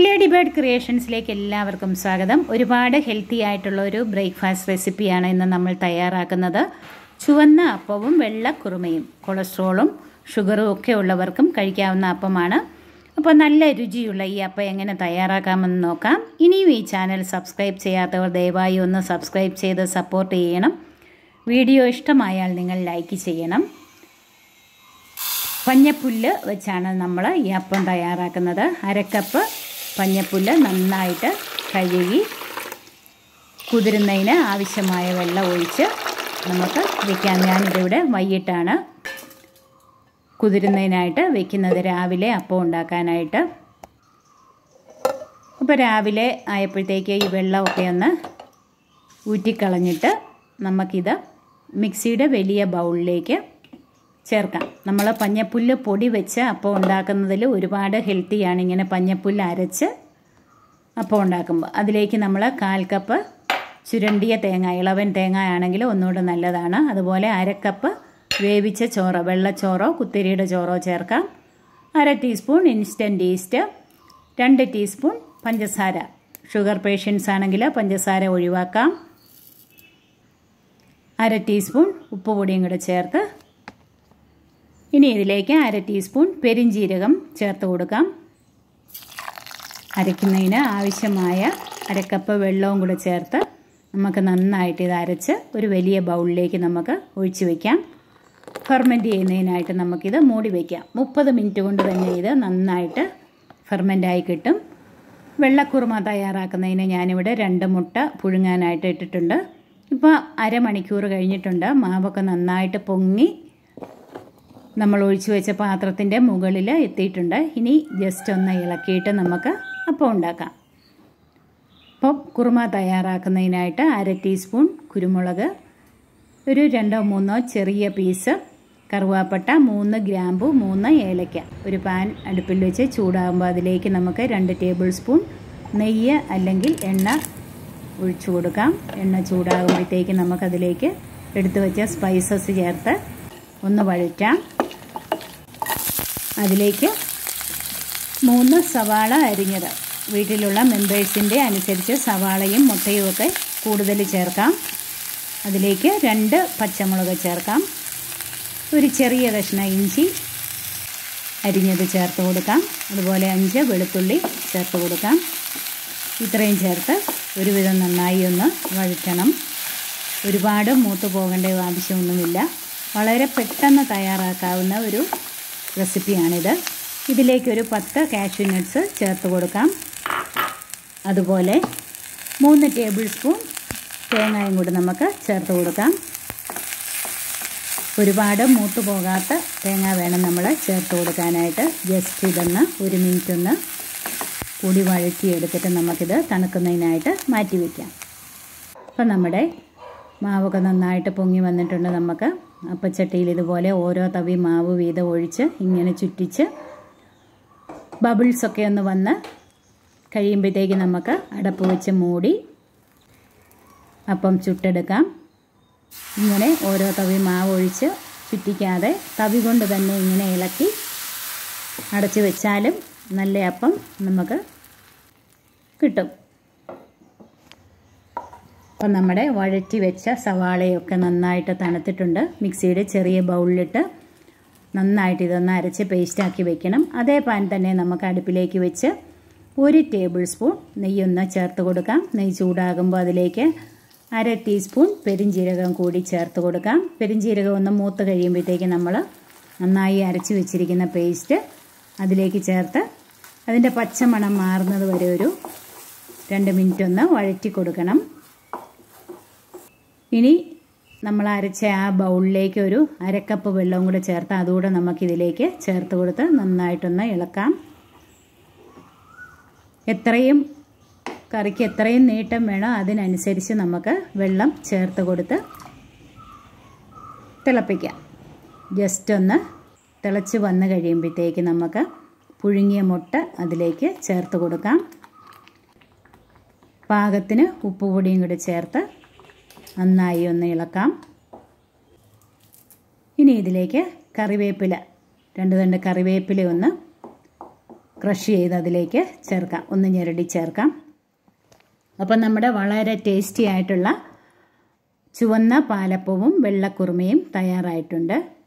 Lady bird ക്രിയേഷൻസിലേക്ക് എല്ലാവർക്കും സ്വാഗതം. ഒരുപാട് ഹെൽത്തി ആയിട്ടുള്ള ഒരു ബ്രേക്ക്ഫാസ്റ്റ് റെസിപ്പിയാണ് ഇന്ന് നമ്മൾ തയ്യാറാക്കുന്നത്. ചുവന്ന അപ്പവും വെള്ള കുറുമയും കൊളസ്ട്രോളും ഷുഗറും ഒക്കെ ഉള്ളവർക്കും കഴിക്കാവുന്ന അപ്പമാണ്. അപ്പോൾ നല്ല രുചിയുള്ള ഈ അപ്പം എങ്ങനെ തയ്യാറാക്കാമെന്ന് നോക്കാം. ഇനിയും ഈ ചാനൽ സബ്സ്ക്രൈബ് ചെയ്യാത്തവർ ദയവായി ഒന്ന് സബ്സ്ക്രൈബ് ചെയ്ത് സപ്പോർട്ട് ചെയ്യണം. വീഡിയോ ഇഷ്ടമായാൽ നിങ്ങൾ ലൈക്ക് ചെയ്യണം. പഞ്ഞപ്പുല്ല് വെച്ചാണ് നമ്മൾ ഈ അപ്പം തയ്യാറാക്കുന്നത്. അരക്കപ്പ് പഞ്ഞപ്പുല്ല് നന്നായിട്ട് കഴുകി കുതിരുന്നതിന് ആവശ്യമായ വെള്ളം ഒഴിച്ച് നമുക്ക് വയ്ക്കാം. ഞാനിതിവിടെ വൈകിട്ടാണ് കുതിരുന്നതിനായിട്ട് വെക്കുന്നത്, രാവിലെ അപ്പം ഉണ്ടാക്കാനായിട്ട്. അപ്പോൾ രാവിലെ ആയപ്പോഴത്തേക്ക് ഈ വെള്ളമൊക്കെ ഒന്ന് ഊറ്റിക്കളഞ്ഞിട്ട് നമുക്കിത് മിക്സിയുടെ വലിയ ബൗളിലേക്ക് ചേർക്കാം. നമ്മൾ പഞ്ഞപ്പുല്ല് പൊടി വെച്ച് അപ്പം ഉണ്ടാക്കുന്നതിൽ ഒരുപാട് ഹെൽത്തിയാണ് ഇങ്ങനെ പഞ്ഞപ്പുല്ല് അരച്ച് അപ്പം ഉണ്ടാക്കുമ്പോൾ. അതിലേക്ക് നമ്മൾ 1/4 കപ്പ് ചുരണ്ടിയ തേങ്ങ, ഇളവൻ തേങ്ങ ആണെങ്കിൽ ഒന്നുകൂടെ നല്ലതാണ്. അതുപോലെ 1/2 കപ്പ് വേവിച്ച ചോറ്, വെള്ളച്ചോറോ കുത്തിരിയുടെ ചോറോ ചേർക്കാം. 1/2 ടീസ്പൂൺ ഇൻസ്റ്റൻറ്റ് ഈസ്റ്റ്, 2 ടീസ്പൂൺ പഞ്ചസാര. ഷുഗർ പേഷ്യൻസ് ആണെങ്കിൽ പഞ്ചസാര ഒഴിവാക്കാം. 1/2 ടീസ്പൂൺ ഉപ്പുപൊടിയും കൂടെ ചേർത്ത് ഇനി ഇതിലേക്ക് 1/2 ടീസ്പൂൺ പെരിഞ്ജീരകം ചേർത്ത് കൊടുക്കാം. അരയ്ക്കുന്നതിന് ആവശ്യമായ 1/2 കപ്പ് വെള്ളവും കൂടെ ചേർത്ത് നമുക്ക് നന്നായിട്ട് ഇത് അരച്ച് ഒരു വലിയ ബൗളിലേക്ക് നമുക്ക് ഒഴിച്ച് വയ്ക്കാം. ഫെർമെൻറ്റ് ചെയ്യുന്നതിനായിട്ട് നമുക്കിത് മൂടി വയ്ക്കാം. 30 മിനിറ്റ് കൊണ്ട് തന്നെ ഇത് നന്നായിട്ട് ഫെർമെൻ്റായി കിട്ടും. വെള്ളക്കുറുമ തയ്യാറാക്കുന്നതിന് ഞാനിവിടെ 2 മുട്ട പുഴുങ്ങാനായിട്ട് ഇട്ടിട്ടുണ്ട്. ഇപ്പോൾ അരമണിക്കൂർ കഴിഞ്ഞിട്ടുണ്ട്. മാവൊക്കെ നന്നായിട്ട് പൊങ്ങി നമ്മൾ ഒഴിച്ചു വെച്ച പാത്രത്തിൻ്റെ മുകളിൽ എത്തിയിട്ടുണ്ട്. ഇനി ജസ്റ്റ് ഒന്ന് ഇളക്കിയിട്ട് നമുക്ക് അപ്പം ഉണ്ടാക്കാം. അപ്പോൾ കുറുമ തയ്യാറാക്കുന്നതിനായിട്ട് 1/2 ടീസ്പൂൺ കുരുമുളക്, ഒരു 2-3 ചെറിയ പീസ് കറുവാപ്പട്ട, 3 ഗ്രാമ്പു, 3 ഏലക്ക. ഒരു പാൻ അടുപ്പിൽ വെച്ച് ചൂടാകുമ്പോൾ അതിലേക്ക് നമുക്ക് 2 ടേബിൾ സ്പൂൺ നെയ്യ് അല്ലെങ്കിൽ എണ്ണ ഒഴിച്ചു കൊടുക്കാം. എണ്ണ ചൂടാകുമ്പോഴത്തേക്ക് നമുക്കതിലേക്ക് എടുത്തു വെച്ച സ്പൈസസ് ചേർത്ത് ഒന്ന് വഴറ്റാം. അതിലേക്ക് 3 സവാള അരിഞ്ഞത്, വീട്ടിലുള്ള മെമ്പേഴ്സിൻ്റെ അനുസരിച്ച് സവാളയും മുട്ടയും ഒക്കെ കൂടുതൽ ചേർക്കാം. അതിലേക്ക് 2 പച്ചമുളക് ചേർക്കാം. ഒരു ചെറിയ കഷ്ണം ഇഞ്ചി അരിഞ്ഞത് ചേർത്ത് കൊടുക്കാം. അതുപോലെ 5 വെളുത്തുള്ളി ചേർത്ത് കൊടുക്കാം. ഇത്രയും ചേർത്ത് ഒരുവിധം നന്നായി ഒന്ന് വഴറ്റണം. ഒരുപാട് മൂത്ത് പോകേണ്ട ആവശ്യമൊന്നുമില്ല. വളരെ പെട്ടെന്ന് തയ്യാറാക്കാവുന്ന ഒരു റെസിപ്പിയാണിത്. ഇതിലേക്കൊരു 10 കാഷ്യൂ നട്ട്സ് ചേർത്ത് കൊടുക്കാം. അതുപോലെ 3 ടേബിൾ സ്പൂൺ തേങ്ങയും കൂടി നമുക്ക് ചേർത്ത് കൊടുക്കാം. ഒരുപാട് മൂത്ത് പോകാത്ത തേങ്ങ വേണം നമ്മൾ ചേർത്ത് കൊടുക്കാനായിട്ട്. ജസ്റ്റ് ഇതൊന്ന് 1 മിനിറ്റ് ഒന്ന് കൂടി വഴറ്റിയെടുത്തിട്ട് നമുക്കിത് തണുക്കുന്നതിനായിട്ട് മാറ്റി വയ്ക്കാം. അപ്പം നമ്മുടെ മാവൊക്കെ നന്നായിട്ട് പൊങ്ങി വന്നിട്ടുണ്ട്. നമുക്ക് അപ്പച്ചട്ടിയിൽ ഇതുപോലെ ഓരോ തവി മാവ് വീതം ഒഴിച്ച് ഇങ്ങനെ ചുറ്റിച്ച് ബബിൾസൊക്കെ ഒന്ന് വന്ന് കഴിയുമ്പോഴത്തേക്ക് നമുക്ക് അടപ്പ് വെച്ച് മൂടി അപ്പം ചുട്ടെടുക്കാം. ഇങ്ങനെ ഓരോ തവി മാവ് ഒഴിച്ച് ചുറ്റിക്കാതെ തവി കൊണ്ട് തന്നെ ഇങ്ങനെ ഇളക്കി അടച്ചു വെച്ചാലും നല്ല അപ്പം നമുക്ക് കിട്ടും. അപ്പം നമ്മുടെ വഴറ്റി വെച്ച സവാളയൊക്കെ നന്നായിട്ട് തണുത്തിട്ടുണ്ട്. മിക്സിയുടെ ചെറിയ ബൗളിലിട്ട് നന്നായിട്ട് ഇതൊന്ന് അരച്ച് പേസ്റ്റാക്കി വെക്കണം. അതേ പാൻ തന്നെ നമുക്ക് അടുപ്പിലേക്ക് വെച്ച് 1 ടേബിൾ സ്പൂൺ നെയ്യൊന്ന് ചേർത്ത് കൊടുക്കാം. നെയ്യ് ചൂടാകുമ്പോൾ അതിലേക്ക് 1/2 ടീസ്പൂൺ പെരിഞ്ജീരകം കൂടി ചേർത്ത് കൊടുക്കാം. പെരിഞ്ജീരകം ഒന്ന് മൂത്ത് കഴിയുമ്പോഴത്തേക്ക് നമ്മൾ നന്നായി അരച്ച് വെച്ചിരിക്കുന്ന പേസ്റ്റ് അതിലേക്ക് ചേർത്ത് അതിൻ്റെ പച്ചമണം മാറുന്നത് വരെ ഒരു 2 മിനിറ്റ് ഒന്ന് വഴറ്റി കൊടുക്കണം. ഇനി നമ്മൾ അരച്ച ആ ബൗളിലേക്ക് ഒരു 1/2 കപ്പ് വെള്ളവും കൂടെ ചേർത്ത് അതുകൂടെ നമുക്കിതിലേക്ക് ചേർത്ത് കൊടുത്ത് നന്നായിട്ടൊന്ന് ഇളക്കാം. കറിക്ക് എത്രയും നീട്ടം വേണോ അതിനനുസരിച്ച് നമുക്ക് വെള്ളം ചേർത്ത് കൊടുത്ത് തിളപ്പിക്കാം. ജസ്റ്റ് ഒന്ന് തിളച്ച് വന്ന് കഴിയുമ്പോഴത്തേക്ക് നമുക്ക് പുഴുങ്ങിയ മുട്ട അതിലേക്ക് ചേർത്ത് കൊടുക്കാം. പാകത്തിന് ഉപ്പുപൊടിയും കൂടി ചേർത്ത് നന്നായി ഒന്ന് ഇളക്കാം. ഇനി ഇതിലേക്ക് കറിവേപ്പില, 2 തണ്ട് കറിവേപ്പില ഒന്ന് ക്രഷ് ചെയ്ത് അതിലേക്ക് ചേർക്കാം. ഒന്ന് ഞെരടി ചേർക്കാം. അപ്പം നമ്മുടെ വളരെ ടേസ്റ്റി ആയിട്ടുള്ള ചുവന്ന പാലപ്പവും വെള്ളക്കുറുമയും തയ്യാറായിട്ടുണ്ട്.